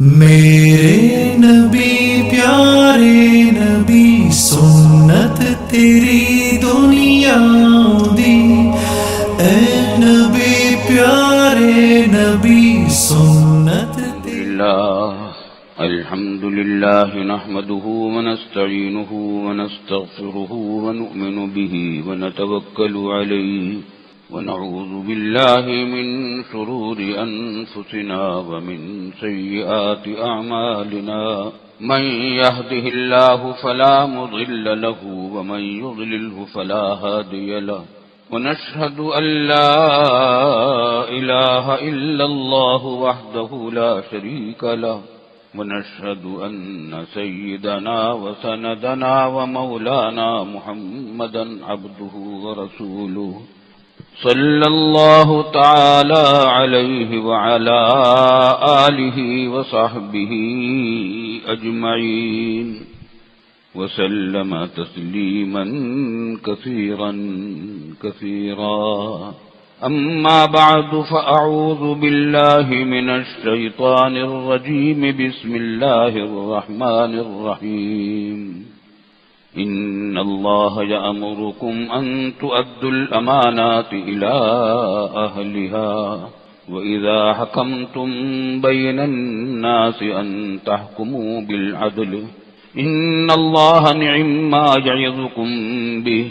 میرے نبی پیارے نبی سنت تیری دنیا دی، اے نبی پیارے نبی سنت الحمد لله نحمده ونستعينه ونستغفره ونؤمن به ونتوكل عليه ونعوذ بالله من شرور أنفسنا ومن سيئات أعمالنا من يهده الله فلا مضل له ومن يضلله فلا هادي له ونشهد أن لا إله إلا الله وحده لا شريك له ونشهد أن سيدنا وسندنا ومولانا محمدا عبده ورسوله صلى الله تعالى عليه وعلى آله وصحبه أجمعين وسلم تسليما كثيرا كثيرا. أما بعد فأعوذ بالله من الشيطان الرجيم. بسم الله الرحمن الرحيم. إن الله يأمركم أن تؤدوا الأمانات إلى أهلها وإذا حكمتم بين الناس أن تحكموا بالعدل إن الله نعم يعظكم به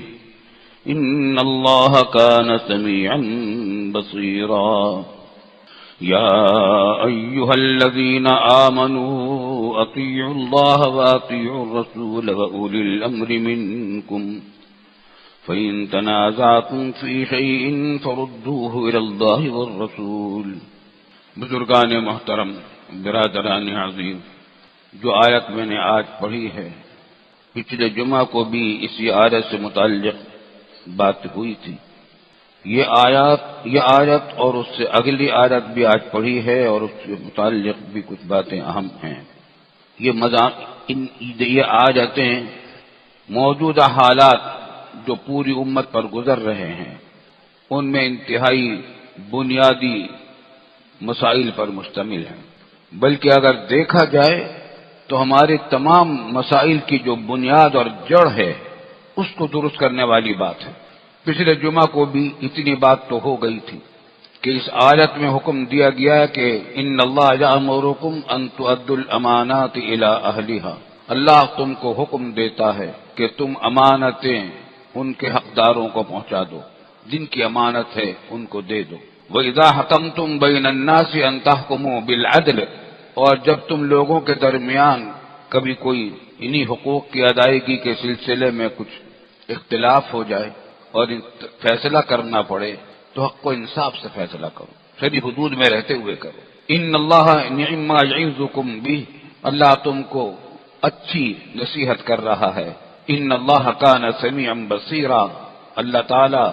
إن الله كان سميعا بصيرا. يا أيها الذين آمنوا أطيعوا الله وأطيعوا الرسول وأولي الأمر منكم فإن تنازعتم في شيء فردوه إلى الله والرسول. بزرگان محترم، برادران عظیم، جو آیت میں نے آج پڑھی ہے، پچھلے جمعہ کو بھی اسی آیت سے متعلق بات ہوئی تھی. یہ آیت اور اس سے اگلی آیت بھی آج پڑھی ہے اور اس سے متعلق بھی کچھ باتیں اہم ہیں. یہ آیتیں موجودہ حالات جو پوری امت پر گزر رہے ہیں ان میں انتہائی بنیادی مسائل پر مشتمل ہیں، بلکہ اگر دیکھا جائے تو ہمارے تمام مسائل کی جو بنیاد اور جڑ ہے اس کو درست کرنے والی بات ہے. پچھلے جمعہ کو بھی اتنی بات تو ہو گئی تھی کہ اس آیت میں حکم دیا گیا کہ ان اللہ یأمرکم ان تؤدوا الامانات الی اہلها. اللہ تم کو حکم دیتا ہے کہ تم امانتیں ان کے حقداروں کو پہنچا دو، جن کی امانت ہے ان کو دے دو. وَإِذَا حَكَمْتُمْ بَيْنَ النَّاسِ أَن تَحْكُمُوا بِالْعَدْلِ. اور جب تم لوگوں کے درمیان کبھی کوئی انہی حقوق کی ادائیگی کے سلسلے میں کچھ اختلاف ہو جائے اور فیصلہ کرنا پڑے تو حق و انصاف سے فیصلہ کرو، شرعی حدود میں رہتے ہوئے کرو. ان اللہ نعم یعظکم بہ. اللہ تم کو اچھی نصیحت کر رہا ہے. ان اللہ کان سمیعا بصیرا. اللہ تعالی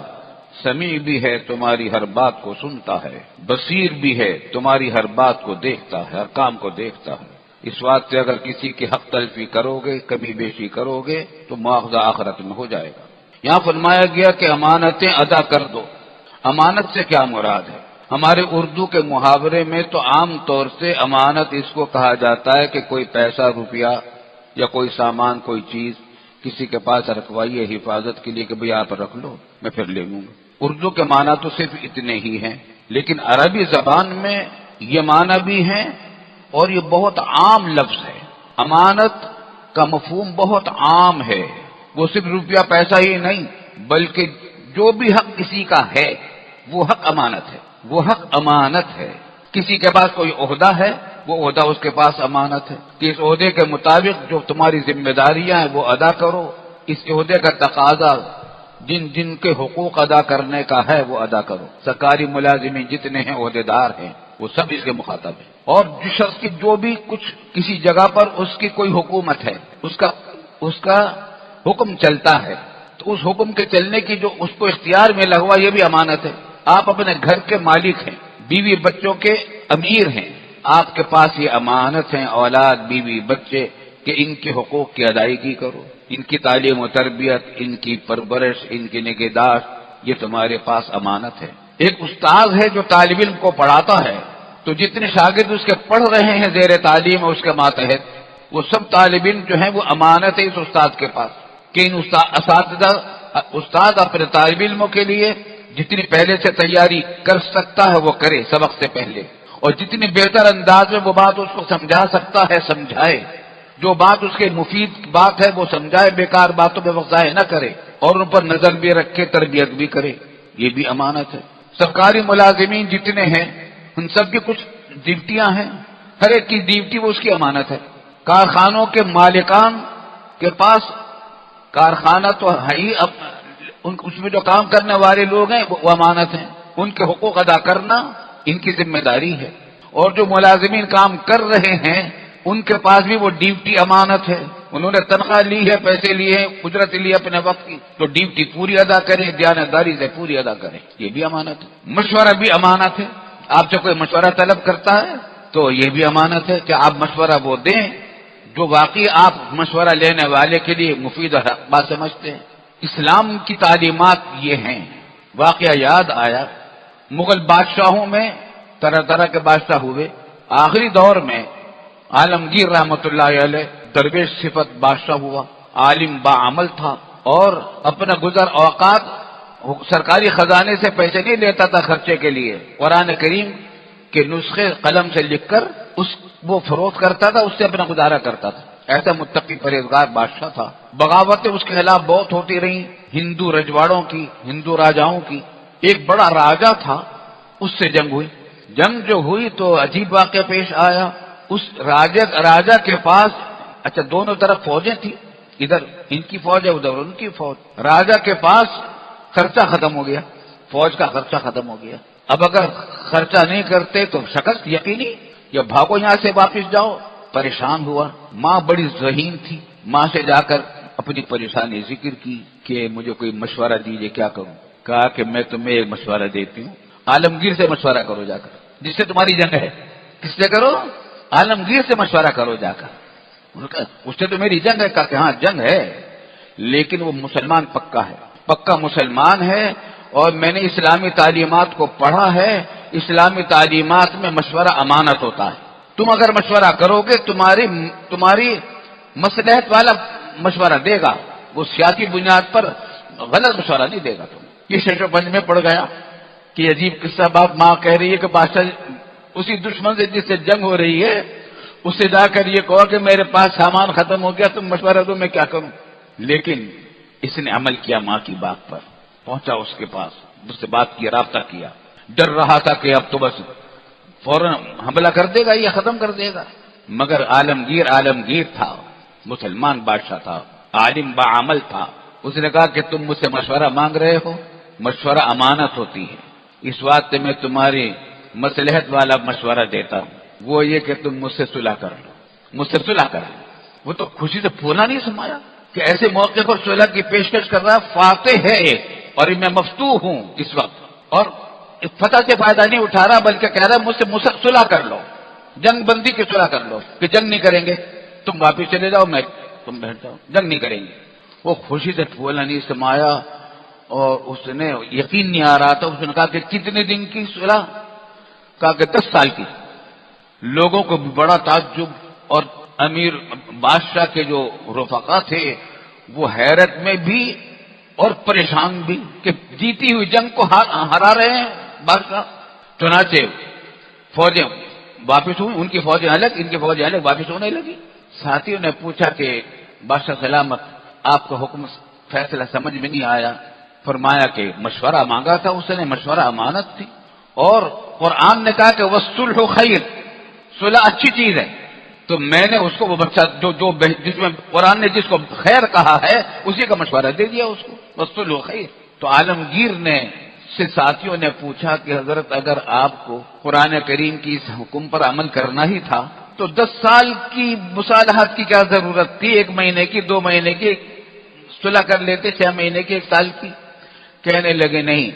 سمیع بھی ہے، تمہاری ہر بات کو سنتا ہے، بصیر بھی ہے، تمہاری ہر بات کو دیکھتا ہے، ہر کام کو دیکھتا ہے. اس بات سے اگر کسی کی حق تلفی کرو گے، کمی بیشی کرو گے تو مواخذہ آخرت میں ہو جائے گا. یہاں فرمایا گیا کہ امانتیں ادا کر دو. امانت سے کیا مراد ہے؟ ہمارے اردو کے محاورے میں تو عام طور سے امانت اس کو کہا جاتا ہے کہ کوئی پیسہ، روپیہ یا کوئی سامان، کوئی چیز کسی کے پاس رکھوائیے حفاظت کے لیے کہ بھئی آپ رکھ لو، میں پھر لے لوں گا. اردو کے معنی تو صرف اتنے ہی ہیں، لیکن عربی زبان میں یہ معنی بھی ہیں اور یہ بہت عام لفظ ہے. امانت کا مفہوم بہت عام ہے. وہ صرف روپیہ پیسہ ہی نہیں، بلکہ جو بھی حق کسی کا ہے وہ حق امانت ہے. وہ حق امانت ہے. کسی کے پاس کوئی عہدہ ہے، وہ عہدہ اس کے پاس امانت ہے کہ اس عہدے کے مطابق جو تمہاری ذمہ داریاں ہیں وہ ادا کرو. اس عہدے کا تقاضا جن کے حقوق ادا کرنے کا ہے وہ ادا کرو. سرکاری ملازمین جتنے ہیں، عہدے دار ہیں، وہ سب اس کے مخاطب ہیں. اور جس شخص کی جو بھی کچھ کسی جگہ پر اس کی کوئی حکومت ہے، اس کا حکم چلتا ہے، تو اس حکم کے چلنے کی جو اس کو اختیار میں لگوا، یہ بھی امانت ہے. آپ اپنے گھر کے مالک ہیں، بیوی بچوں کے امیر ہیں، آپ کے پاس یہ امانت ہیں، اولاد، بیوی، بچے، کہ ان کے حقوق کی ادائیگی کرو. ان کی تعلیم و تربیت، ان کی پرورش، ان کی نگہداشت، یہ تمہارے پاس امانت ہے. ایک استاد ہے جو طالب علم کو پڑھاتا ہے، تو جتنے شاگرد اس کے پڑھ رہے ہیں زیر تعلیم اور اس کے ماتحت، وہ سب طالب علم جو ہیں وہ امانت ہے اس استاد کے پاس کہ ان استاد اپنے طالب علموں کے لیے جتنی پہلے سے تیاری کر سکتا ہے وہ کرے سبق سے پہلے، اور جتنی بہتر انداز میں وہ بات اس کو سمجھا سکتا ہے سمجھائے، جو بات اس کے مفید بات ہے وہ سمجھائے، بیکار باتوں پہ وقت ضائع نہ کرے، اور ان پر نظر بھی رکھے، تربیت بھی کرے، یہ بھی امانت ہے۔ سرکاری ملازمین جتنے ہیں ان سب کی کچھ ڈیوٹیاں ہیں، ہر ایک کی ڈیوٹی وہ اس کی امانت ہے۔ کارخانوں کے مالکان کے پاس کارخانہ تو ہے ہی، اب اس میں جو کام کرنے والے لوگ ہیں وہ امانت ہیں، ان کے حقوق ادا کرنا ان کی ذمہ داری ہے، اور جو ملازمین کام کر رہے ہیں ان کے پاس بھی وہ ڈیوٹی امانت ہے، انہوں نے تنخواہ لی ہے، پیسے لیے ہیں، اجرت لی اپنے وقت کی، تو ڈیوٹی پوری ادا کریں، دیانتداری سے پوری ادا کریں، یہ بھی امانت ہے۔ مشورہ بھی امانت ہے، آپ سے کوئی مشورہ طلب کرتا ہے تو یہ بھی امانت ہے کہ آپ مشورہ وہ دیں جو واقعی آپ مشورہ لینے والے کے لیے مفید اور حق بات سمجھتے ہیں۔ اسلام کی تعلیمات یہ ہیں۔ واقعہ یاد آیا، مغل بادشاہوں میں طرح طرح کے بادشاہ ہوئے، آخری دور میں عالمگیر رحمت اللہ علیہ درویش صفت بادشاہ ہوا، عالم باعمل تھا، اور اپنا گزر اوقات سرکاری خزانے سے پیسے نہیں لیتا تھا خرچے کے لیے، قرآن کریم کے نسخے قلم سے لکھ کر وہ فروخت کرتا تھا، اس سے اپنا گزارا کرتا تھا۔ ایسا متقی پرہیزگار بادشاہ تھا۔ بغاوتیں اس کے خلاف بہت ہوتی رہیں، ہندو رجواڑوں کی، ہندو راجاؤں کی۔ ایک بڑا راجا تھا، اس سے جنگ ہوئی۔ جنگ جو ہوئی تو عجیب واقعہ پیش آیا۔ اس راجا کے پاس دونوں طرف فوجیں تھیں، ادھر ان کی فوج ہے، ادھر ان کی فوج۔ راجا کے پاس خرچہ ختم ہو گیا، فوج کا خرچہ ختم ہو گیا۔ اب اگر خرچہ نہیں کرتے تو شکست یقینی، یا بھاگو یہاں سے واپس جاؤ۔ پریشان ہوا، ماں بڑی ذہین تھی، ماں سے جا کر اپنی پریشانی ذکر کی کہ مجھے کوئی مشورہ دیجیے، کیا کروں؟ کہا کہ میں تمہیں ایک مشورہ دیتی ہوں، عالمگیر سے مشورہ کرو جا کر، جس سے تمہاری جنگ ہے۔ کس سے کرو؟ عالمگیر سے مشورہ کرو جا کر۔ اس سے تو میری جنگ ہے۔ کہا کہ ہاں جنگ ہے، لیکن وہ مسلمان پکا ہے، پکا مسلمان ہے، اور میں نے اسلامی تعلیمات کو پڑھا ہے۔ اسلامی تعلیمات میں مشورہ امانت ہوتا ہے۔ تم اگر مشورہ کرو گے تمہاری مصلحت والا مشورہ دے گا، وہ سیاسی بنیاد پر غلط مشورہ نہیں دے گا۔ تم یہ شش و پنج میں پڑ گیا کہ عجیب قصہ بات ماں کہہ رہی ہے کہ بادشاہ اسی دشمن سے جس سے جنگ ہو رہی ہے اس سے جا کر یہ کہو کہ میرے پاس سامان ختم ہو گیا، تم مشورہ دو، میں کیا کروں؟ لیکن اس نے عمل کیا، ماں کی بات پر پہنچا، اس کے پاس اس سے بات کی، رابطہ کیا۔ ڈر رہا تھا کہ اب تو بس فوراً حملہ کر دے گا یا ختم کر دے گا، مگر عالمگیر تھا، مسلمان بادشاہ تھا، عالم باعمل تھا۔ اس نے کہا کہ تم مجھ سے مشورہ مانگ رہے ہو، مشورہ امانت ہوتی ہے، اس واسطے میں تمہاری مصلحت والا مشورہ دیتا ہوں، وہ یہ کہ تم مجھ سے صلح کر لو، مجھ سے صلح کر لو۔ وہ تو خوشی سے پھولا نہیں سمایا کہ ایسے موقع پر صلح کی پیشکش کر رہا ہے، فاتح ہے ایک، اور میں مفتوح ہوں اس وقت، اور فتح سے فائدہ نہیں اٹھا رہا بلکہ کہہ رہا ہے مجھ سے صلح کر لو، جنگ بندی کی صلح کر لو، کہ جنگ نہیں کریں گے، تم واپس چلے جاؤ، تم بیٹھ جاؤ، جنگ نہیں کریں گے۔ وہ خوشی سے پھولا نہیں سمایا، اور اس نے یقین نہیں آ رہا تھا۔ اس نے کہا کہ کتنے دن کی صلح؟ کہا کہ 10 سال کی۔ لوگوں کو بڑا تعجب، اور امیر بادشاہ کے جو رفقا تھے وہ حیرت میں بھی اور پریشان بھی کہ جیتی ہوئی جنگ کو ہرا رہے ہیں بادشاہ۔ چنانچہ فوجیں واپس ہوئی، ان کی فوجیں الگ، ان کی فوجیں الگ واپس ہونے لگی۔ ساتھیوں نے پوچھا کہ بادشاہ سلامت، آپ کا حکم فیصلہ سمجھ میں نہیں آیا۔ فرمایا کہ مشورہ مانگا تھا اس نے، مشورہ امانت تھی، اور قرآن نے کہا کہ وَالصُّلْحُ خَيْرٌ، صلح اچھی چیز ہے، تو میں نے اس کو وہ بچہ جس میں قرآن نے جس کو خیر کہا ہے اسی کا مشورہ دے دیا اس کو، وَالصُّلْحُ خَيْرٌ۔ تو عالمگیر نے سے ساتھیوں نے پوچھا کہ حضرت اگر آپ کو قرآن کریم کی اس حکم پر عمل کرنا ہی تھا تو 10 سال کی مصالحت کی کیا ضرورت تھی؟ 1 مہینے کی، 2 مہینے کی صلح کر لیتے، 6 مہینے کی، 1 سال کی؟ کہنے لگے نہیں،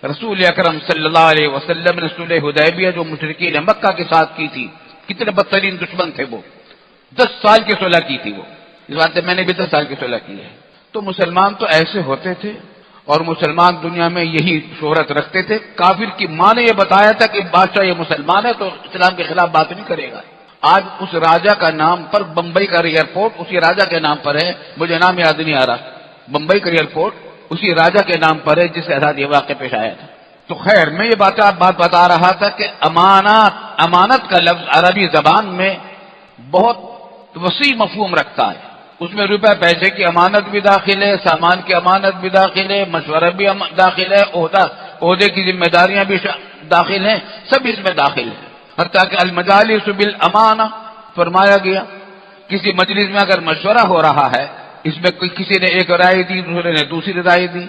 رسول اکرم صلی اللہ علیہ وسلم نے صلح حدیبیہ جو مشرکین مکہ کے ساتھ کی تھی، کتنے بدترین دشمن تھے وہ، 10 سال کی صلح کی تھی وہ، اس بات سے میں نے بھی 10 سال کی صلح کی ہے۔ تو مسلمان تو ایسے ہوتے تھے، اور مسلمان دنیا میں یہی شہرت رکھتے تھے. کافر کی ماں نے یہ بتایا تھا کہ بادشاہ یہ مسلمان ہے تو اسلام کے خلاف بات نہیں کرے گا. آج اس راجا کا نام پر بمبئی کا ایئرپورٹ اسی راجا کے نام پر ہے. مجھے نام یاد نہیں آ رہا. بمبئی کا ایئرپورٹ اسی راجا کے نام پر ہے جس کے ساتھ یہ واقعہ پیش آیا تھا. تو خیر میں یہ بات بتا رہا تھا کہ امانت کا لفظ عربی زبان میں بہت وسیع مفہوم رکھتا ہے. اس میں روپے پیسے کی امانت بھی داخل ہے، سامان کی امانت بھی داخل ہے، مشورہ بھی داخل ہے، عہدے کی ذمہ داریاں بھی داخل ہیں، سب اس میں داخل ہے. حتیٰ کہ المجالس بالامانہ فرمایا گیا. کسی مجلس میں اگر مشورہ ہو رہا ہے، اس میں کسی نے ایک رائے دی، دوسرے نے دوسری رائے دی،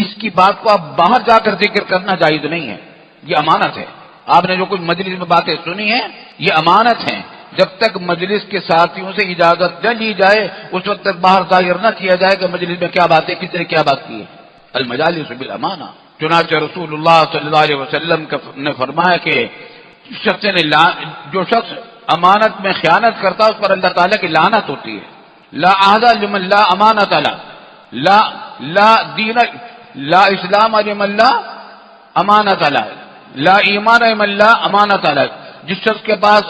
اس کی بات کو آپ باہر جا کر ذکر کرنا جائز نہیں ہے. یہ امانت ہے. آپ نے جو کچھ مجلس میں باتیں سنی ہیں یہ امانت ہیں. جب تک مجلس کے ساتھیوں سے اجازت نہ لی جائے اس وقت تک باہر ظاہر نہ کیا جائے کہ مجلس میں کیا باتیں، کس نے کیا بات کی ہے. المجالس بالامانہ. چنانچہ رسول اللہ صلی اللہ علیہ وسلم نے فرمایا کہ جو شخص امانت میں خیانت کرتا ہے اس پر اللہ تعالیٰ کی لعنت ہوتی ہے. لا عہد لمن لا امانت له، لا دین لا اسلام لمن لا امانت له، لا ایمان لمن لا امانت له. جس شخص کے پاس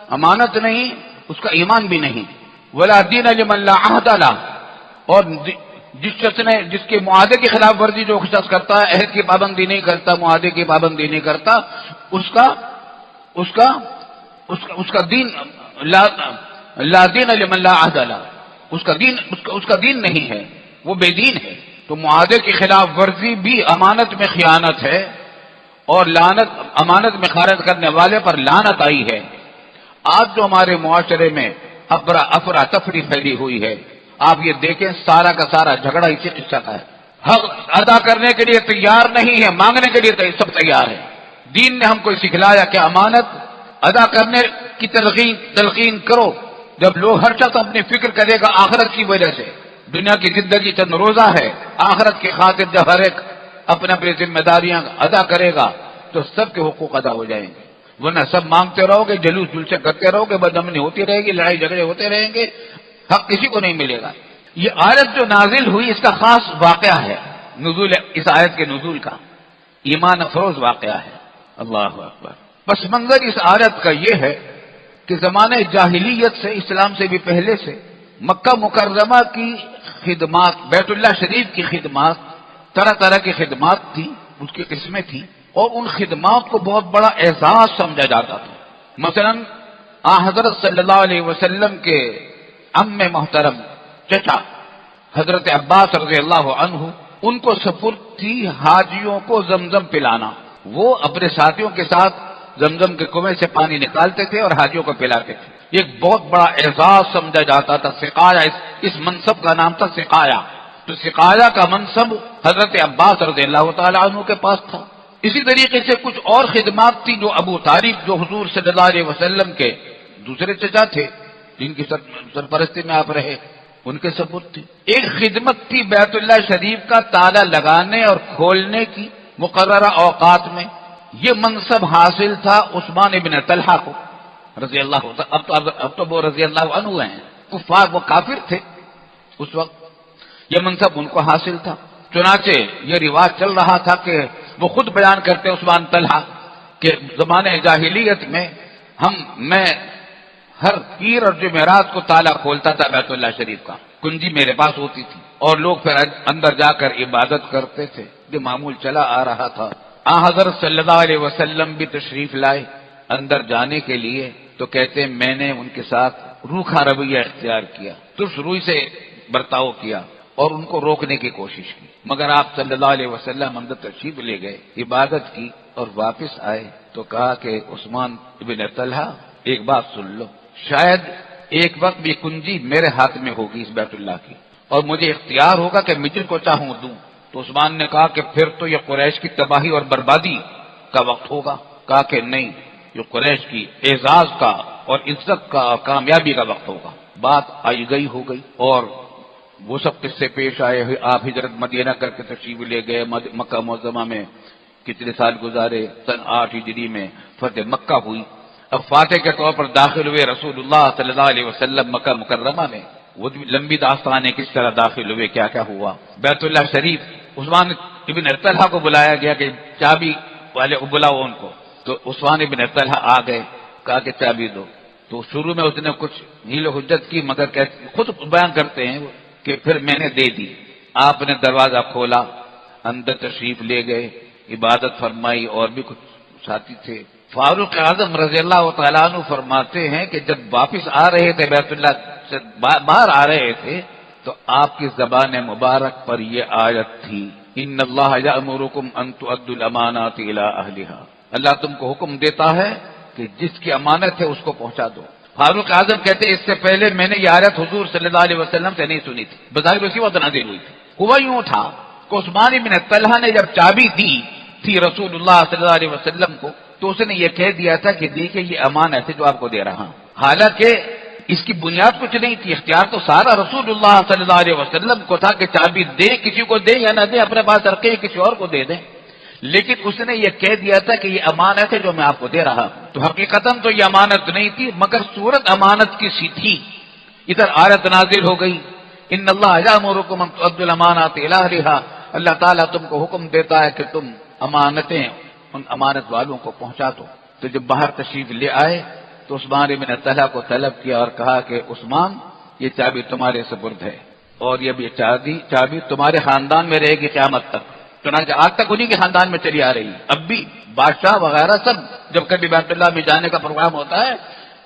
امانت نہیں اس کا ایمان بھی نہیں. ولا دین لمن لا عہد له، اور جس کے معاہدے کی خلاف ورزی جو شخص کرتا ہے، عہد کی پابندی نہیں کرتا، معاہدے کی پابندی نہیں کرتا، اس کا دین لا دین لمن لا عہد له، اس کا دین نہیں ہے، وہ بے دین ہے. تو معاہدے کی خلاف ورزی بھی امانت میں خیانت ہے، اور امانت میں خیانت کرنے والے پر لعنت آئی ہے. آج جو ہمارے معاشرے میں افراتفری پھیلی ہوئی ہے، آپ یہ دیکھیں سارا کا سارا جھگڑا اسی قصہ کا ہے. حق ادا کرنے کے لیے تیار نہیں ہے، مانگنے کے لیے سب تیار ہے. دین نے ہم کو سکھلایا کہ امانت ادا کرنے کی تلقین کرو. جب لوگ ہر شخص اپنی فکر کرے گا آخرت کی وجہ سے، دنیا کی زندگی چند روزہ ہے، آخرت کی خاطر جب ہر ایک اپنی ذمہ داریاں ادا کرے گا تو سب کے حقوق ادا ہو جائیں گے. ورنہ سب مانگتے رہو گے، جلوس جلسے کرتے رہو گے، بدامنی ہوتی رہے گی، لڑائی جھگڑے ہوتے رہیں گے، حق کسی کو نہیں ملے گا. یہ آیت جو نازل ہوئی اس کا خاص واقعہ ہے، اس آیت کے نزول کا ایمان افروز واقعہ ہے. اللہ اکبر. پس منظر اس آیت کا یہ ہے کہ زمانے جاہلیت سے، اسلام سے بھی پہلے سے مکہ مکرمہ کی خدمات، بیت اللہ شریف کی خدمات، طرح طرح کی خدمات تھی، اس کی قسمیں تھیں، اور ان خدمات کو بہت بڑا اعزاز سمجھا جاتا تھا. مثلا حضرت صلی اللہ علیہ وسلم کے عم محترم چچا حضرت عباس رضی اللہ عنہ، ان کو سپرد تھی حاجیوں کو زمزم پلانا. وہ اپنے ساتھیوں کے ساتھ زمزم کے کنویں سے پانی نکالتے تھے اور حاجیوں کو پلاتے تھے. ایک بہت بڑا اعزاز سمجھا جاتا تھا. سقایا اس منصب کا نام تھا سقایا. تو سقایا کا منصب حضرت عباس رضی اللہ تعالی عنہ کے پاس تھا. اسی طریقے سے کچھ اور خدمات تھی جو ابو طالب، جو حضور صلی اللہ علیہ وسلم کے دوسرے چچا تھے، جن کی سرپرستی میں آپ رہے، ان کے سپرد تھی. ایک خدمت تھی بیت اللہ شریف کا تالا لگانے اور کھولنے کی مقررہ اوقات میں. یہ منصب حاصل تھا عثمان ابن طلحہ کو رضی اللہ عنہ. اب تو وہ رضی اللہ عنہ ہیں، کفار، وہ کافر تھے اس وقت. یہ منصب ان کو حاصل تھا. چنانچہ یہ رواج چل رہا تھا کہ وہ خود بیان کرتے عثمان طلحہ کہ زمانے جاہلیت میں میں ہر پیر اور جمعرات کو تالا کھولتا تھا بیت اللہ شریف کا، کنجی میرے پاس ہوتی تھی، اور لوگ پھر اندر جا کر عبادت کرتے تھے. یہ معمول چلا آ رہا تھا. حضرت صلی اللہ علیہ وسلم بھی تشریف لائے اندر جانے کے لیے، تو کہتے ہیں میں نے ان کے ساتھ روکھا رویہ اختیار کیا، ترس روئی سے برتاؤ کیا اور ان کو روکنے کی کوشش کی. مگر آپ صلی اللہ علیہ وسلم اندر تشریف لے گئے، عبادت کی اور واپس آئے تو کہا کہ عثمان ابن طلحہ ایک بات سن لو، شاید ایک وقت بھی کنجی میرے ہاتھ میں ہوگی اس بیت اللہ کی، اور مجھے اختیار ہوگا کہ میں جس کو چاہوں دوں. تو عثمان نے کہا کہ پھر تو یہ قریش کی تباہی اور بربادی کا وقت ہوگا. کہا کہ نہیں، یہ قریش کی اعزاز کا اور عزت کا اور کامیابی کا وقت ہوگا. بات آئی گئی ہو گئی اور وہ سب قصے پیش آئے. آپ ہجرت مدینہ کر کے تشریف لے گئے، مکہ معظمہ میں کتنے سال گزارے. سن 8 ہجری میں فتح مکہ ہوئی. اب فاتح کے طور پر داخل ہوئے رسول اللہ صلی اللہ علیہ وسلم مکہ مکرمہ میں. وہ لمبی داستان ہے کس طرح داخل ہوئے، کیا کیا ہوا. بیت اللہ شریف عثمان ابن طلحہ کو بلایا گیا کہ چابی والے کو بلاؤ ان کو، تو عثمان ابن طلحہ آ گئے، کہا کہ چابی دو، تو شروع میں اس نے کچھ حیل و حجت کی، مگر خود بیان کرتے ہیں کہ پھر میں نے دے دی۔ آپ نے دروازہ کھولا، اندر تشریف لے گئے، عبادت فرمائی، اور بھی کچھ ساتھی تھے۔ فاروق اعظم رضی اللہ تعالیٰ عنہ فرماتے ہیں کہ جب واپس آ رہے تھے، بیت اللہ سے باہر آ رہے تھے، تو آپ کی زبان مبارک پر یہ آیت تھی، ان اللہ یأمرکم ان تؤدوا الامانات الی اہلہا، اللہ تم کو حکم دیتا ہے کہ جس کی امانت ہے اس کو پہنچا دو۔ فاروق اعظم کہتے ہیں اس سے پہلے میں نے یہ آیت حضور صلی اللہ علیہ وسلم سے نہیں سنی تھی، بظاہر اسی وقت نازل ہوئی تھی۔ ہوا یوں تھا کہ عثمان بن طلحہ نے جب چابی دی تھی رسول اللہ صلی اللہ علیہ وسلم کو، تو اس نے یہ کہہ دیا تھا کہ دیکھیے یہ امانت ہے جو آپ کو دے رہا ہوں، حالانکہ اس کی بنیاد کچھ نہیں تھی، اختیار تو سارا رسول اللہ صلی اللہ علیہ وسلم کو تھا کہ چابی دے، کسی کو دے یا نہ دے، اپنے پاس رکھے کسی اور کو دے دیں، لیکن اس نے یہ کہہ دیا تھا کہ یہ امانت ہے جو میں آپ کو دے رہا ہوں۔ تو حقیقتاً تو یہ امانت نہیں تھی، مگر صورت امانت کی سی تھی۔ ادھر آیت نازل ہو گئی، ان اللہ یأمرکم ان تؤدوا الامانات الی اہلہا، اللہ تعالیٰ تم کو حکم دیتا ہے کہ تم امانتیں ان امانت والوں کو پہنچا دو۔ تو جب باہر تشریف لے آئے تو عثمان بن طلحہ کو طلب کیا اور کہا کہ عثمان یہ چابی تمہارے سپرد ہے، اور یہ چابی تمہارے خاندان میں رہے گی قیامت تک، چنانچہ آج تک انہی کے خاندان میں چلی آ رہی ہے۔ اب بھی بادشاہ وغیرہ سب جب کبھی بیت اللہ میں جانے کا پروگرام ہوتا ہے،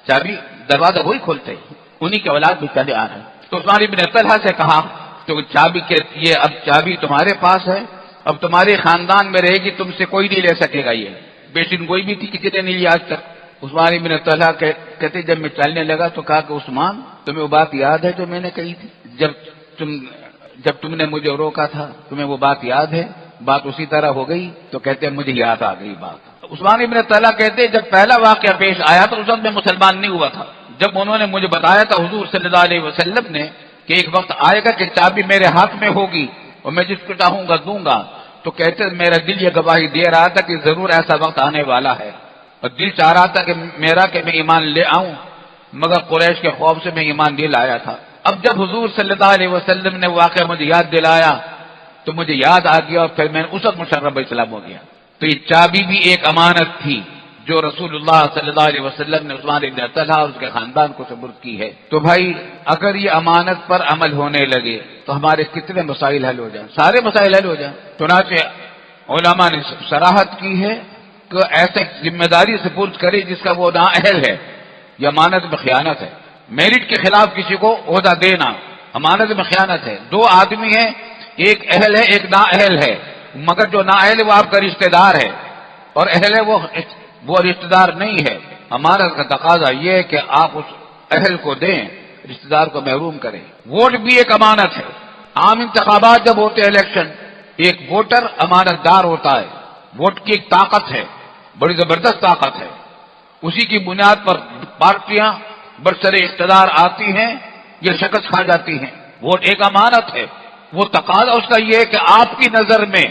چابی دروازہ وہی کھولتے ہیں، انہی کے اولاد بھی چلے آ رہے ہیں۔ تو عثمان بن طلحہ سے کہا تو چابی کے یہ اب چابی تمہارے پاس ہے، اب تمہارے خاندان میں رہے گی، تم سے کوئی نہیں لے سکے گا، یہ بیشن کوئی بھی تھی کسی نے نہیں لی آج تک۔ عثمان بن طلحہ کہتے جب میں چلنے لگا تو کہا کہ عثمان تمہیں وہ بات یاد ہے جو میں نے کہی تھی، جب تم نے مجھے روکا تھا، تمہیں وہ بات یاد ہے؟ بات اسی طرح ہو گئی؟ تو کہتے ہیں مجھے یاد آ گئی بات۔ عثمان بن طلحہ کہتے جب پہلا واقعہ پیش آیا تو اس وقت میں مسلمان نہیں ہوا تھا، جب انہوں نے مجھے بتایا تھا حضور صلی اللہ علیہ وسلم نے کہ ایک وقت آئے گا کہ چابی میرے ہاتھ میں ہوگی اور میں جس کو چاہوں گا دوں گا، تو کہتے میرا دل یہ گواہی دے رہا تھا کہ ضرور ایسا وقت آنے والا ہے، اور دل چاہ رہا تھا کہ میں ایمان لے آؤں، مگر قریش کے خوف سے میں ایمان نہیں لایا تھا۔ اب جب حضور صلی اللہ علیہ وسلم نے واقعہ مجھے یاد دلایا تو مجھے یاد آ گیا، اور پھر میں اس وقت مشرف اسلام ہو گیا۔ تو یہ چابی بھی ایک امانت تھی جو رسول اللہ صلی اللہ علیہ وسلم نے عثمان بن طلحہ اور اس کے خاندان کو سپرد کی ہے۔ تو بھائی اگر یہ امانت پر عمل ہونے لگے تو ہمارے کتنے مسائل حل ہو جائیں، سارے مسائل حل ہو جائیں۔ چنانچہ علماء نے صراحت کی ہے کہ ایسے ذمہ داری سپرد کرے جس کا وہ نااہل ہے، یہ امانت میں خیانت ہے۔ میرٹ کے خلاف کسی کو عہدہ دینا امانت میں خیانت ہے۔ دو آدمی ہیں، ایک اہل ہے ایک نااہل ہے، مگر جو نااہل ہے وہ آپ کا رشتہ دار ہے اور اہل ہے وہ رشتہ دار نہیں ہے۔ امانت کا تقاضا یہ ہے کہ آپ اس اہل کو دیں، رشتہ دار کو محروم کریں۔ ووٹ بھی ایک امانت ہے۔ عام انتخابات جب ہوتے ہیں الیکشن، ایک ووٹر امانت دار ہوتا ہے، ووٹ کی ایک طاقت ہے، بڑی زبردست طاقت ہے، اسی کی بنیاد پر پارٹیاں برسر اقتدار آتی ہیں، یہ شکست کھا جاتی ہیں۔ ووٹ ایک امانت ہے، وہ تقاضا اس کا یہ ہے کہ آپ کی نظر میں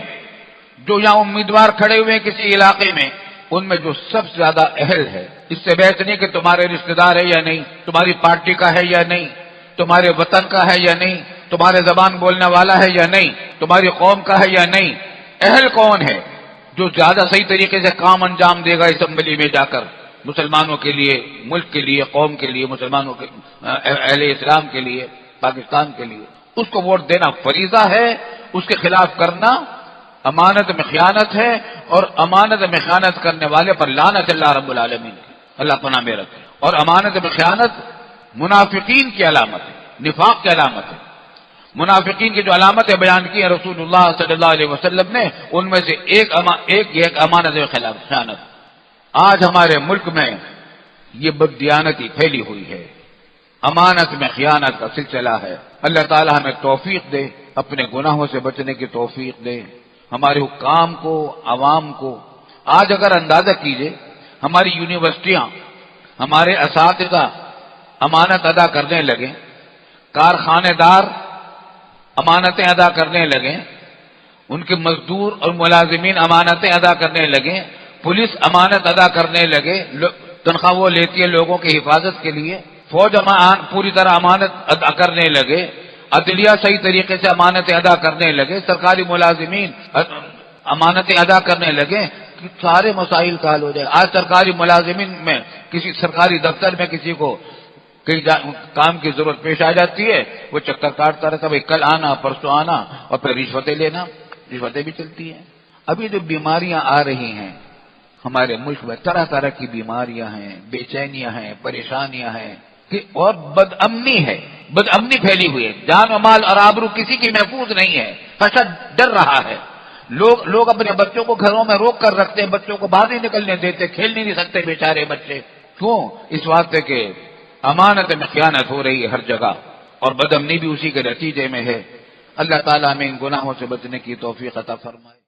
جو یہاں امیدوار کھڑے ہوئے ہیں کسی علاقے میں، ان میں جو سب سے زیادہ اہل ہے، اس سے بحث نہیں کہ تمہارے رشتہ دار ہے یا نہیں، تمہاری پارٹی کا ہے یا نہیں، تمہارے وطن کا ہے یا نہیں، تمہارے زبان بولنے والا ہے یا نہیں، تمہاری قوم کا ہے یا نہیں، اہل کون ہے جو زیادہ صحیح طریقے سے کام انجام دے گا اسمبلی میں جا کر، مسلمانوں کے لیے، ملک کے لیے، قوم کے لیے، مسلمانوں کے اہل اسلام کے لیے، پاکستان کے لیے، اس کو ووٹ دینا فریضہ ہے۔ اس کے خلاف کرنا امانت میں خیانت ہے، اور امانت میں خیانت کرنے والے پر لعنت اللہ رب العالمین کی، اللہ پناہ میں رکھے۔ اور امانت میں خیانت منافقین کی علامت ہے، نفاق کی علامت ہے۔ منافقین کی جو علامتیں بیان کی ہیں رسول اللہ صلی اللہ علیہ وسلم نے، ان میں سے ایک امانت میں خلاف خیانت۔ آج ہمارے ملک میں یہ بددیانتی پھیلی ہوئی ہے، امانت میں خیانت کا سلسلہ ہے۔ اللہ تعالی ہمیں توفیق دے، اپنے گناہوں سے بچنے کی توفیق دے، ہمارے حکام کو، عوام کو۔ آج اگر اندازہ کیجئے، ہماری یونیورسٹیاں، ہمارے اساتذہ امانت ادا کرنے لگے، کارخانے دار امانتیں ادا کرنے لگے، ان کے مزدور اور ملازمین امانتیں ادا کرنے لگے، پولیس امانت ادا کرنے لگے، تنخواہ وہ لیتی ہے لوگوں کی حفاظت کے لیے، فوج پوری طرح امانت ادا کرنے لگے، عدلیہ صحیح طریقے سے امانتیں ادا کرنے لگے، سرکاری ملازمین امانتیں ادا کرنے لگے، کہ سارے مسائل کا حل ہو جائے۔ آج سرکاری ملازمین میں کسی سرکاری دفتر میں کسی کو کئی کام کی ضرورت پیش آ جاتی ہے، وہ چکر کاٹتا رہتا، بھائی کل آنا پرسوں آنا، اور پھر رشوتیں لینا، رشوتیں بھی چلتی ہیں۔ ابھی جو بیماریاں آ رہی ہیں ہمارے ملک میں، طرح طرح کی بیماریاں ہیں، بے چینیاں ہیں، پریشانیاں ہیں، کہ اور بدامنی ہے، بدامنی پھیلی ہوئی ہے، جان و مال اور آبرو کسی کی محفوظ نہیں ہے، فساد ڈر رہا ہے۔ لوگ اپنے بچوں کو گھروں میں روک کر رکھتے ہیں، بچوں کو باہر نہیں نکلنے دیتے، کھیل نہیں سکتے بیچارے بچے۔ کیوں؟ اس واسطے کہ امانت میں خیانت ہو رہی ہے ہر جگہ، اور بدامنی بھی اسی کے نتیجے میں ہے۔ اللہ تعالیٰ ہمیں ان گناہوں سے بچنے کی توفیق عطا فرمائے۔